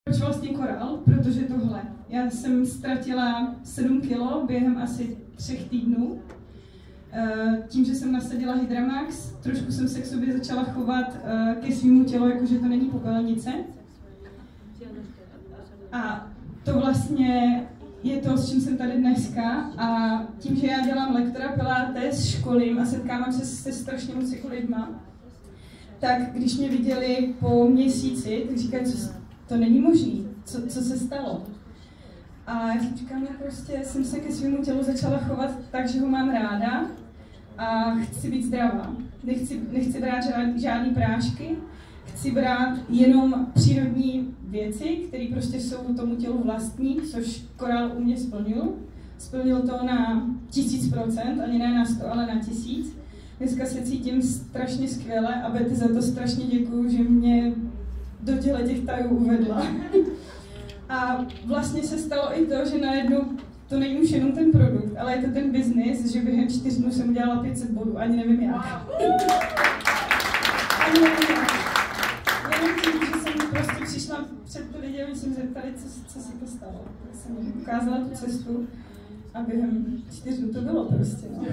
Proč vlastně korál? Protože tohle. Já jsem ztratila 7 kilo během asi 3 týdnů. Tím, že jsem nasadila Hydramax, trošku jsem se k sobě začala chovat ke svýmu tělu, jakože to není popelnice. A to vlastně je to, s čím jsem tady dneska. A tím, že já dělám lektora pilates, školím a setkávám se se strašně moc jako lidma, tak když mě viděli po měsíci, tak říkají, to není možný, co se stalo. A já říkám, no prostě jsem se ke svému tělu začala chovat tak, že ho mám ráda a chci být zdravá. Nechci brát žádný prášky, chci brát jenom přírodní věci, které prostě jsou tomu tělu vlastní, což korál u mě splnil. Splnil to na 1000%, ani ne na 100, ale na 1000. Dneska se cítím strašně skvěle a Betty za to strašně děkuju, že mě do těch tajů uvedla. A vlastně se stalo i to, že najednou to není už jenom ten produkt, ale je to ten biznis, že během 4 dnů jsem udělala 500 bodů, ani nevím jak. Ani nevím jak. Jenom tím, že jsem prostě přišla před ty lidi a mi se zeptali, co se to stalo. Tak jsem jim ukázala tu cestu a během 4 dnů to bylo prostě. No.